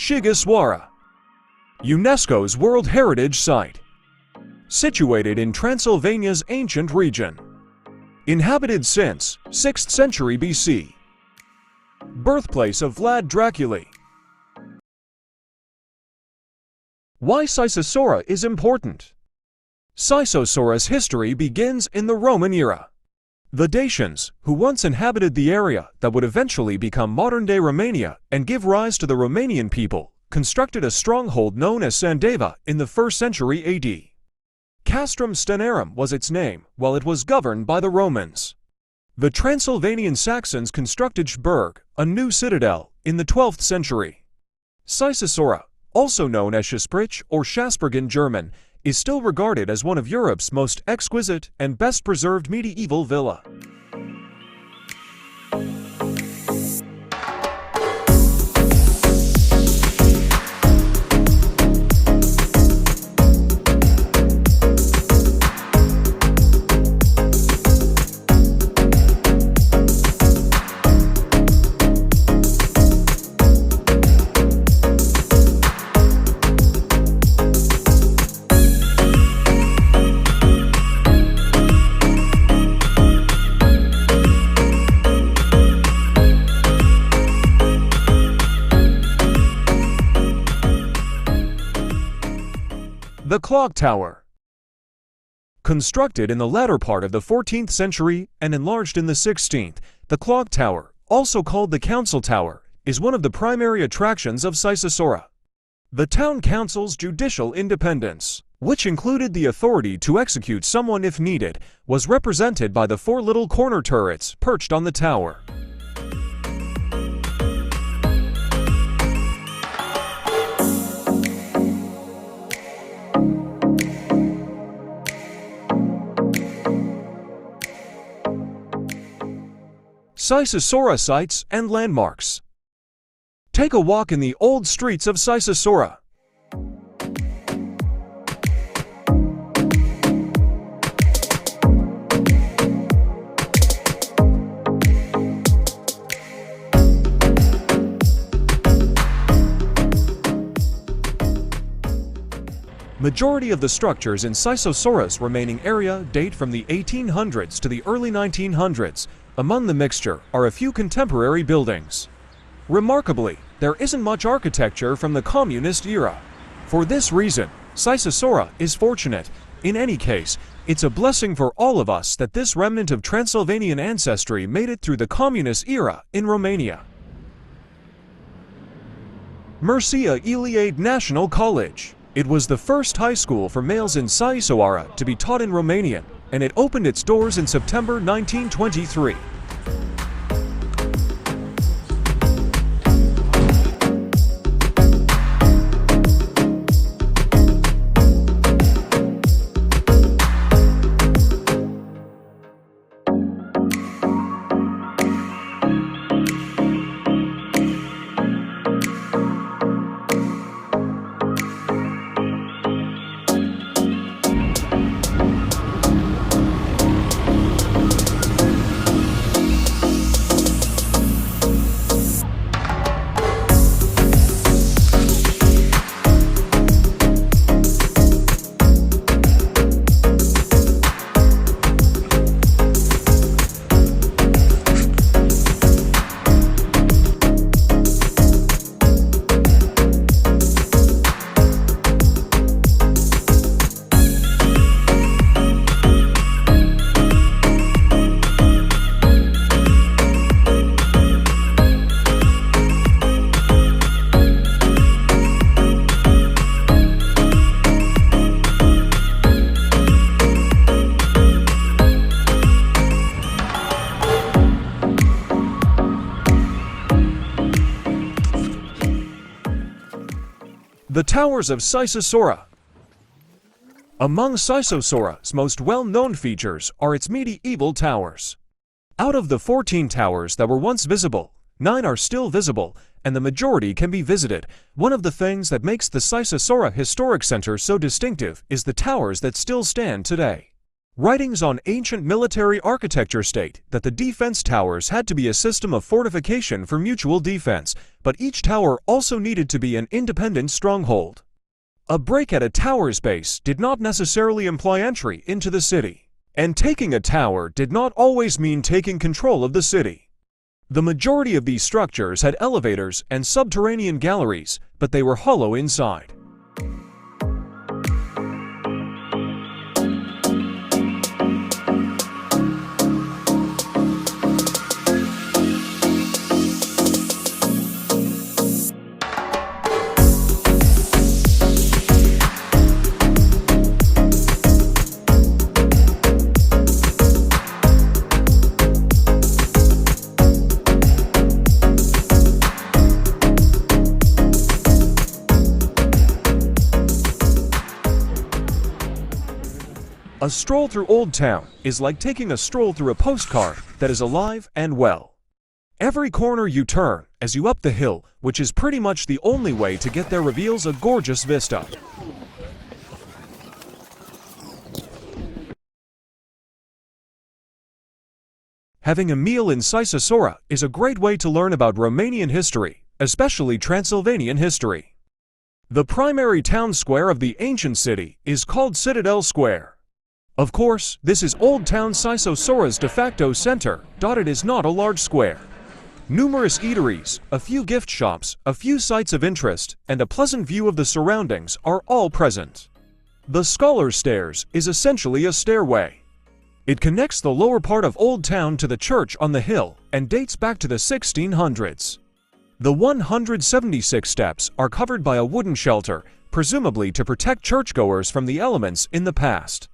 Sighisoara, UNESCO's World Heritage Site. Situated in Transylvania's ancient region. Inhabited since 6th century BC. Birthplace of Vlad Dracula. Why Sighisoara is important? Sighisoara's history begins in the Roman era. The Dacians, who once inhabited the area that would eventually become modern-day Romania and give rise to the Romanian people, constructed a stronghold known as Sandava in the 1st century AD. Castrum Stenarum was its name, while it was governed by the Romans. The Transylvanian Saxons constructed Schberg, a new citadel, in the 12th century. Sighisoara, also known as Schasprich or Schasberg in German, is still regarded as one of Europe's most exquisite and best-preserved medieval villa. The Clock Tower. Constructed in the latter part of the 14th century and enlarged in the 16th, the Clock Tower, also called the Council Tower, is one of the primary attractions of Sighisoara. The town council's judicial independence, which included the authority to execute someone if needed, was represented by the 4 little corner turrets perched on the tower. Sighisoara sites and landmarks. Take a walk in the old streets of Sighisoara. Majority of the structures in Sighisoara's remaining area date from the 1800s to the early 1900s. Among the mixture are a few contemporary buildings. Remarkably, there isn't much architecture from the communist era. For this reason, Sighisoara is fortunate. In any case, it's a blessing for all of us that this remnant of Transylvanian ancestry made it through the communist era in Romania. Mircea Eliade National College. It was the first high school for males in Sighisoara to be taught in Romanian, and it opened its doors in September 1923. The Towers of Sighisoara. Among Sighisoara's most well-known features are its medieval towers. Out of the 14 towers that were once visible, 9 are still visible, and the majority can be visited. One of the things that makes the Sighisoara Historic Center so distinctive is the towers that still stand today. Writings on ancient military architecture state that the defense towers had to be a system of fortification for mutual defense, but each tower also needed to be an independent stronghold. A break at a tower's base did not necessarily imply entry into the city, and taking a tower did not always mean taking control of the city. The majority of these structures had elevators and subterranean galleries, but they were hollow inside. A stroll through Old Town is like taking a stroll through a postcard that is alive and well. Every corner you turn as you up the hill, which is pretty much the only way to get there, reveals a gorgeous vista. Having a meal in Sighisoara is a great way to learn about Romanian history, especially Transylvanian history. The primary town square of the ancient city is called Citadel Square. Of course, this is Old Town Sighisoara's de facto center. It is not a large square. Numerous eateries, a few gift shops, a few sites of interest, and a pleasant view of the surroundings are all present. The Scholar's Stairs is essentially a stairway. It connects the lower part of Old Town to the church on the hill and dates back to the 1600s. The 176 steps are covered by a wooden shelter, presumably to protect churchgoers from the elements in the past.